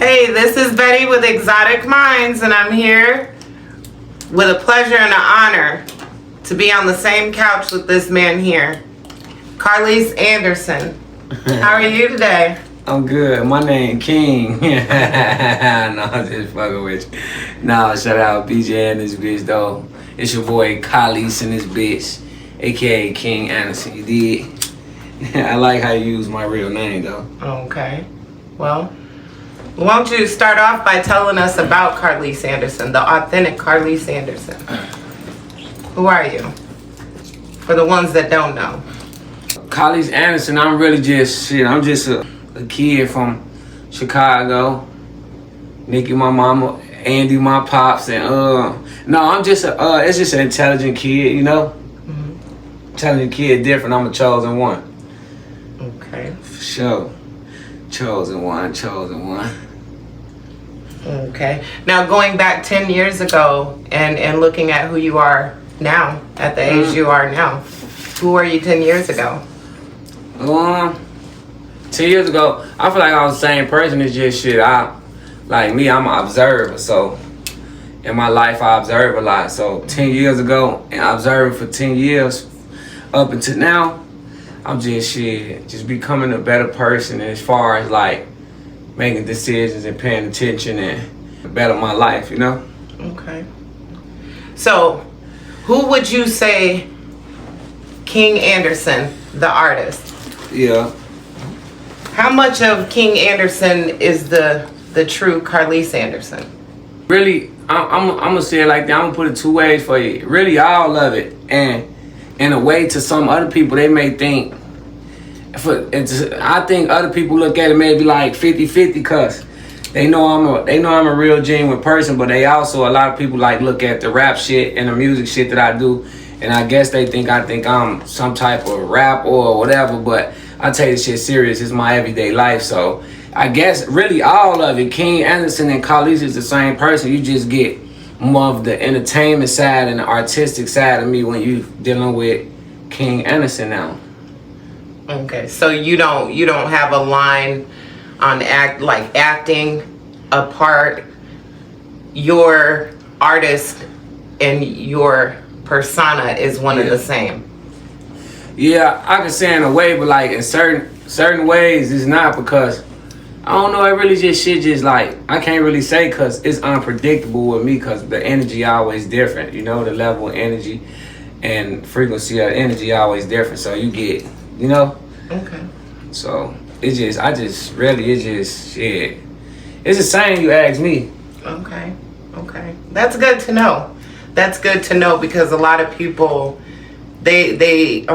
Hey, this is Betty with Xzotic Mindz, and I'm here with a pleasure and an honor to be on the same couch with this man here, King Anderson. How are you today? I'm good. My name King. No, I'm just fucking with you. No, shout out BJ and this bitch though. It's your boy Khalees and this bitch, aka King Anderson. You did. I like how you use my real name though. Okay. Well, why don't you start off by telling us about King Anderson, the authentic King Anderson. Who are you? For the ones that don't know. King Anderson, I'm really just I'm just a kid from Chicago. Nikki, my mama, Andy, my pops, and no, I'm just it's just an intelligent kid, you know. Mm-hmm. Intelligent kid, different. I'm a chosen one. Okay. For sure. Chosen one. Okay. Now going back 10 years ago and looking at who you are now, at the age you are now, who were you 10 years ago? 10 years ago, I feel like I was the same person. It's just I'm an observer. So in my life, I observe a lot. So 10 years ago, and observing for 10 years up until now, I'm just becoming a better person as far as like making decisions and paying attention and better my life, you know? Okay. So, who would you say King Anderson, the artist? Yeah. How much of King Anderson is the true King Anderson? Really, I'm gonna say it like that. I'm gonna put it two ways for you. Really, all of it, and in a way, to some other people, they may think. I think other people look at it maybe like 50-50 because they know I'm a real genuine person, but they also, a lot of people like look at the rap shit and the music shit that I do, and I guess they think I'm some type of rap or whatever. But I take this shit serious. It's my everyday life. So I guess really all of it, King Anderson and Khalees is the same person. You just get more of the entertainment side and the artistic side of me when you dealing with King Anderson now. Okay, so you don't have a line on acting a part. Your artist and your persona is one of the same. Yeah, I can say in a way, but like in certain ways it's not, because I don't know, it really just shit just like I can't really say because it's unpredictable with me because the energy always different, you know, the level of energy and frequency of energy always different, so you get, you know. Okay. So it's just shit. It's the same, you ask me. Okay. That's good to know. That's good to know because a lot of people they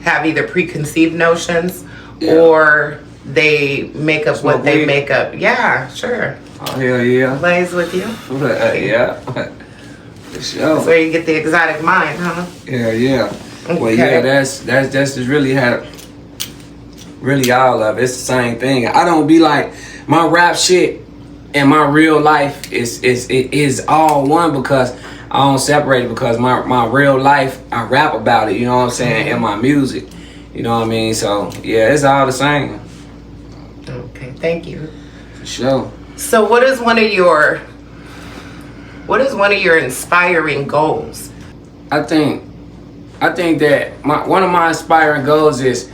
have either preconceived notions or they make up what they make up. Yeah, sure. Oh hell yeah. Lays with you. Yeah. For sure. That's where you get the exotic mind, huh? Yeah. Okay. Well, yeah, that's just really all of it. It's the same thing. I don't be like my rap shit and my real life is all one because I don't separate it, because my real life I rap about it, you know what I'm saying, in my music. You know what I mean? So yeah, it's all the same. Okay, thank you. For sure. So what is one of your inspiring goals? I think that one of my inspiring goals is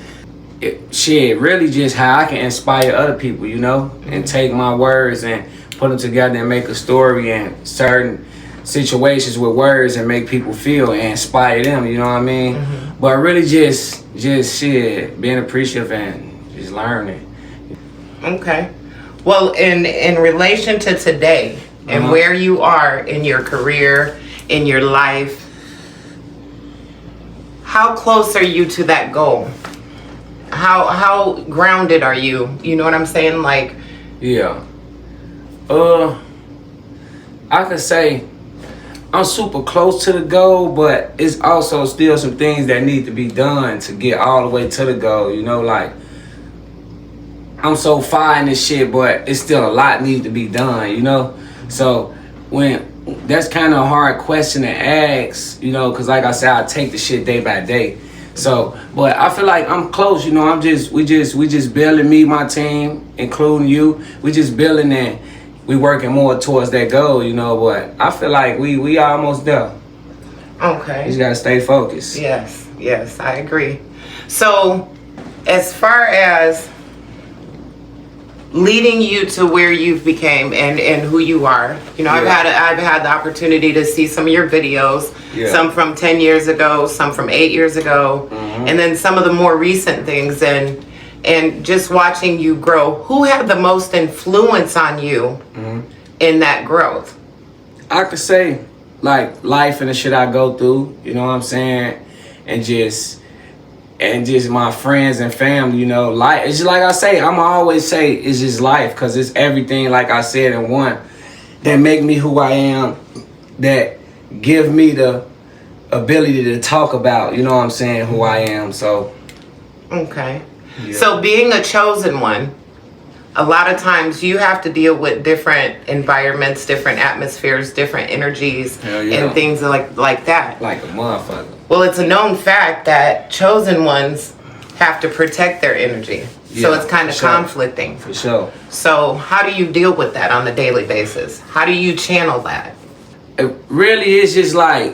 really just how I can inspire other people, you know, and take my words and put them together and make a story in certain situations with words and make people feel and inspire them, you know what I mean? Mm-hmm. But really just being appreciative and just learning. Okay. Well, in relation to today and where you are in your career, in your life, how close are you to that goal? How grounded are you? You know what I'm saying? Like, yeah. I could say I'm super close to the goal, but it's also still some things that need to be done to get all the way to the goal. You know, like I'm so far in this shit, but it's still a lot needs to be done. You know, so that's kind of a hard question to ask. You know, because like I said, I take the shit day by day. So, but I feel like I'm close, you know. We just building, me, my team, including you. We just building and we working more towards that goal, you know. But I feel like we almost there. Okay. You just gotta stay focused. Yes, I agree. So, as far as leading you to where you've became and who you are, you know, Yeah. I've had the opportunity to see some of your videos, some from 10 years ago, some from 8 years ago, and then some of the more recent things, and just watching you grow. Who had the most influence on you in that growth? I could say like life and the shit I go through, you know what I'm saying, and just my friends and family, you know. Life, it's just like I say, I'ma always say it's just life, because it's everything, like I said, in one that make me who I am, that give me the ability to talk about, you know what I'm saying, who I am. So okay. So being a chosen one, a lot of times you have to deal with different environments, different atmospheres, different energies, and things like that. Like a motherfucker. Well, it's a known fact that chosen ones have to protect their energy. So it's kind of conflicting. For sure. So how do you deal with that on a daily basis? How do you channel that? It really is just like,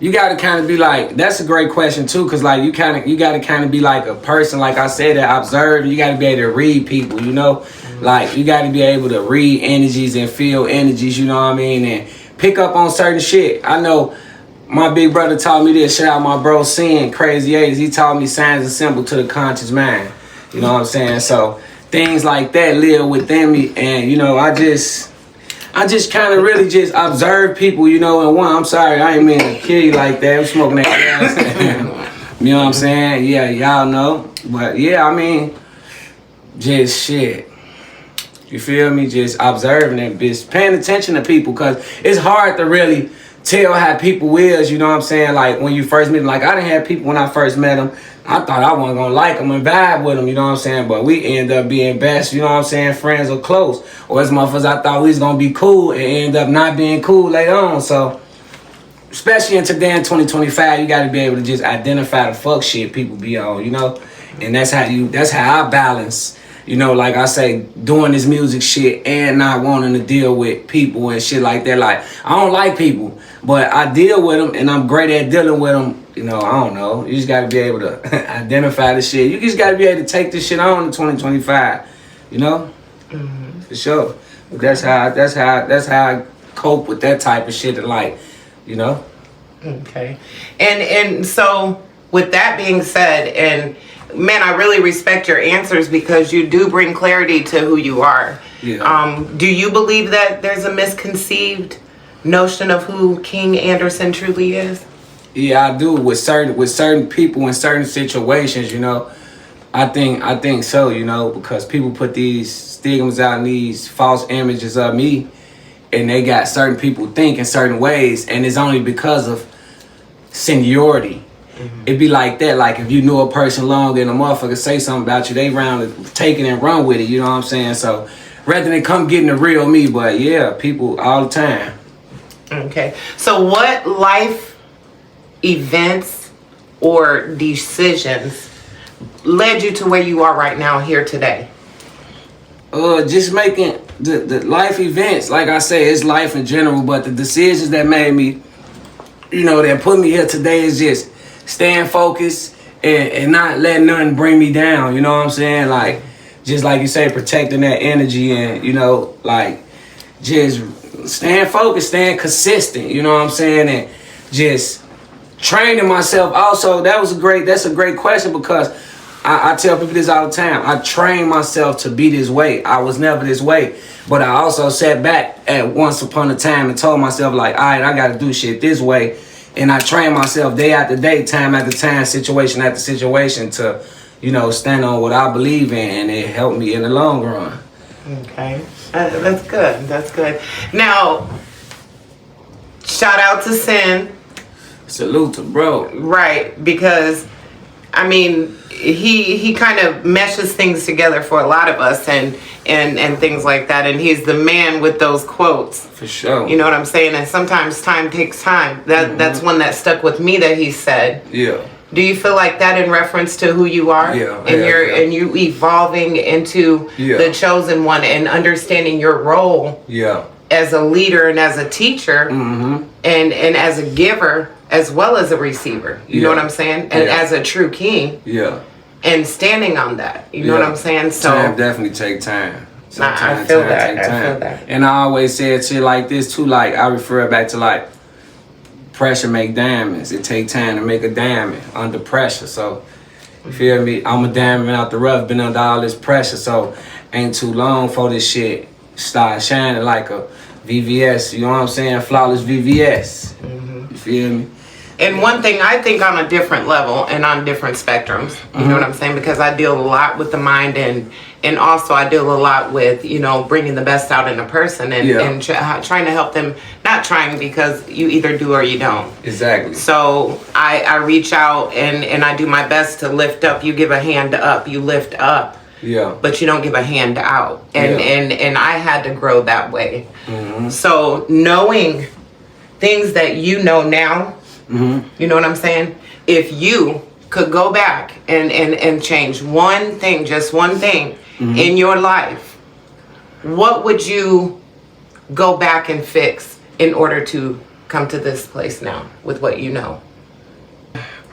you gotta kind of be like, that's a great question too, because like you gotta kind of be like a person, like I said, that observe. You gotta be able to read people, you know. Like you gotta be able to read energies and feel energies, you know what I mean, and pick up on certain shit. I know my big brother taught me this. Shout out my bro Sin, Crazy 80s. He taught me signs and symbols to the conscious mind. You know what I'm saying? So things like that live within me, and you know, I just kind of really just observe people, you know. And one, I'm sorry, I ain't mean to kill you like that. I'm smoking that gas. You know what I'm saying? Yeah, y'all know. But yeah, I mean, just shit. You feel me? Just observing and just paying attention to people, because it's hard to really tell how people is, you know what I'm saying? Like when you first meet them, like I done had people when I first met them, I thought I wasn't gonna like them and vibe with them, you know what I'm saying? But we end up being best, you know what I'm saying, friends or close. Or as motherfuckers, I thought we was gonna be cool and end up not being cool later on. So, especially in today in 2025, you gotta be able to just identify the fuck shit people be on, you know? And that's how I balance, you know, like I say, doing this music shit and not wanting to deal with people and shit like that. Like, I don't like people, but I deal with them and I'm great at dealing with them. You know, I don't know. You just got to be able to identify the shit. You just got to be able to take this shit on in 2025, you know? For sure. But that's how I cope with that type of shit, and like, you know? Okay. And so with that being said, and man, I really respect your answers because you do bring clarity to who you are. Yeah. Do you believe that there's a misconceived notion of who King Anderson truly is? Yeah, I do. With certain people in certain situations, you know. I think so, you know, because people put these stigmas out and these false images of me, and they got certain people thinking certain ways, and it's only because of seniority. It'd be like that. Like if you knew a person longer and a motherfucker say something about you, they round it, take it and run with it. You know what I'm saying? So rather than come getting the real me, but yeah, people all the time. Okay. So what life events or decisions led you to where you are right now here today? Just making the life events. Like I say, it's life in general, but the decisions that made me, you know, that put me here today is just staying focused and not letting nothing bring me down, you know what I'm saying? Like, just like you say, protecting that energy and, you know, like, just staying focused, staying consistent, you know what I'm saying? And just training myself. Also, that's a great question, because I tell people this all the time. I train myself to be this way. I was never this way. But I also sat back at once upon a time and told myself, like, all right, I got to do shit this way. And I train myself day after day, time after time, situation after situation to, you know, stand on what I believe in. And it helped me in the long run. Okay. That's good. That's good. Now, shout out to Sin. Salute to bro. Right, because I mean, he kind of meshes things together for a lot of us and things like that, and he's the man with those quotes. For sure. You know what I'm saying? And sometimes time takes time. That's one that stuck with me that he said. Yeah. Do you feel like that in reference to who you are? Yeah. And you evolving into the chosen one and understanding your role as a leader and as a teacher and as a giver as well as a receiver. You know what I'm saying? And as a true king. Yeah. And standing on that. You know what I'm saying? So time definitely take time. I feel that. And I always said shit like this too, like I refer back to like pressure make diamonds. It take time to make a diamond under pressure. So you feel me? I'm a diamond out the rough, been under all this pressure. So ain't too long for this shit start shining like a VVS. You know what I'm saying? Flawless VVS. You feel me? And one thing I think on a different level and on different spectrums, you know what I'm saying? Because I deal a lot with the mind and also I deal a lot with, you know, bringing the best out in a person and trying to help them, not trying because you either do or you don't. Exactly. So I reach out and I do my best to lift up. You give a hand up, you lift up. Yeah. But you don't give a hand out. And I had to grow that way. So knowing things that you know now, you know what I'm saying? If you could go back and change one thing, just one thing in your life, what would you go back and fix in order to come to this place now with what you know?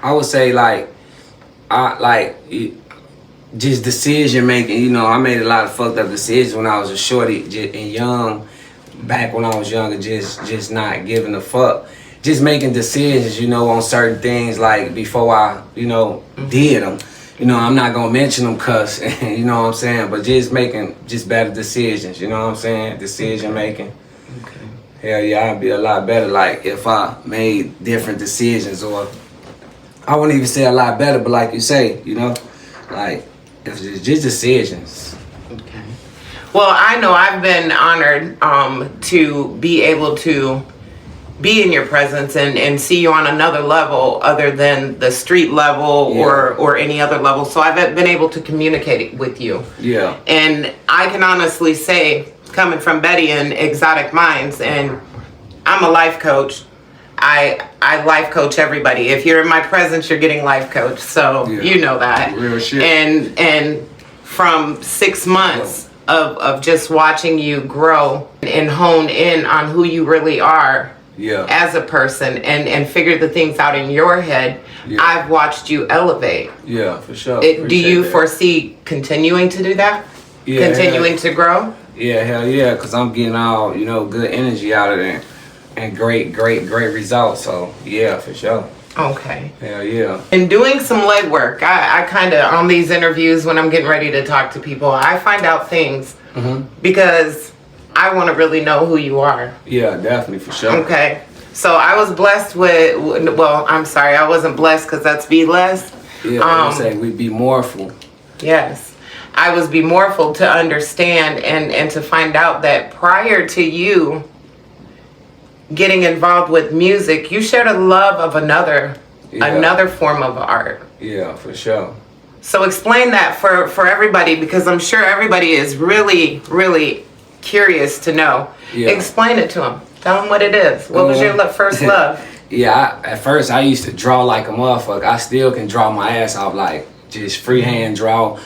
I would say just decision making. You know, I made a lot of fucked up decisions when I was a shorty and young. Back when I was younger, just not giving a fuck. Just making decisions, you know, on certain things, like before I, you know, did them. You know, I'm not gonna mention them cause, you know what I'm saying, but just making better decisions, you know what I'm saying? Decision making. Okay. Hell yeah, I'd be a lot better, like, if I made different decisions, or I wouldn't even say a lot better, but like you say, you know, like, if it's just decisions. Okay. Well, I know I've been honored to be able to be in your presence and see you on another level other than the street level or any other level. So I've been able to communicate with you. Yeah. And I can honestly say, coming from Betty and Xzotic Mindz, and I'm a life coach. I life coach everybody. If you're in my presence, you're getting life coach. So you know that. Real shit. And from 6 months of just watching you grow and hone in on who you really are as a person and figure the things out in your head, I've watched you elevate. Yeah, for sure. Do you foresee continuing to do that? Yeah. Continuing to grow? Yeah, hell yeah, because I'm getting all, you know, good energy out of there and great results. So, yeah, for sure. Okay. Hell yeah. And doing some legwork, I kind of, on these interviews when I'm getting ready to talk to people, I find out things because I want to really know who you are. Yeah, definitely, for sure. Okay. So I was blessed with, well, I'm sorry, I wasn't blessed because that's be less. Yeah, I would say we'd be moreful. Yes. I was be moreful to understand and to find out that prior to you getting involved with music, you shared a love of another form of art. Yeah, for sure. So explain that for everybody, because I'm sure everybody is really, really curious to know. Yeah. Explain it to them. Tell them what it is. What was your first love? Yeah, at first I used to draw like a motherfucker. I still can draw my ass off, like just freehand draw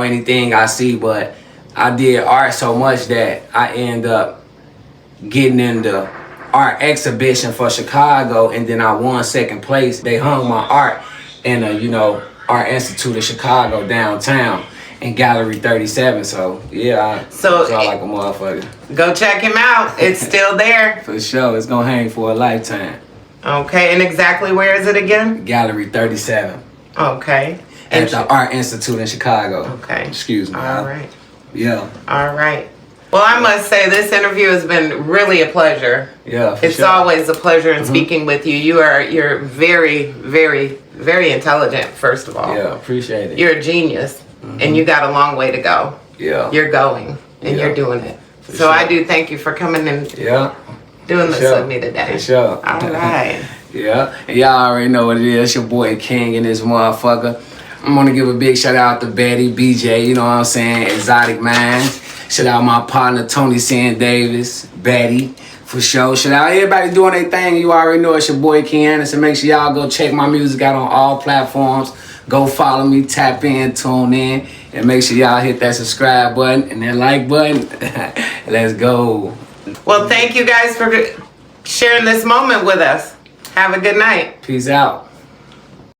anything I see, but I did art so much that I end up getting in the art exhibition for Chicago, and then I won second place. They hung my art in a, you know, Art Institute of Chicago downtown in Gallery 37. So yeah, I draw like a motherfucker. Go check him out. It's still there. For sure. It's gonna hang for a lifetime. Okay, and exactly where is it again? Gallery 37. Okay. At the Art Institute in Chicago. Okay. Excuse me. All right. Yeah. All right. Well, I must say this interview has been really a pleasure. Yeah, it's always a pleasure in speaking with you. You're very, very, very intelligent, first of all. Yeah, appreciate it. You're a genius, and you got a long way to go. Yeah. You're going, and you're doing it. So I do thank you for coming and doing this with me today. For sure. All right. Yeah, and y'all already know what it is. It's your boy King and this motherfucker. I'm gonna give a big shout out to Betty, BJ, you know what I'm saying, Xzotic Mindz. Shout out my partner Tony San Davis, Betty, For sure. Shout out everybody doing their thing. You already know it's your boy King Anderson. Make sure y'all go check my music out on all platforms. Go follow me, tap in, tune in, and make sure y'all hit that subscribe button and that like button. Let's go. Well, thank you guys for sharing this moment with us. Have a good night. Peace out.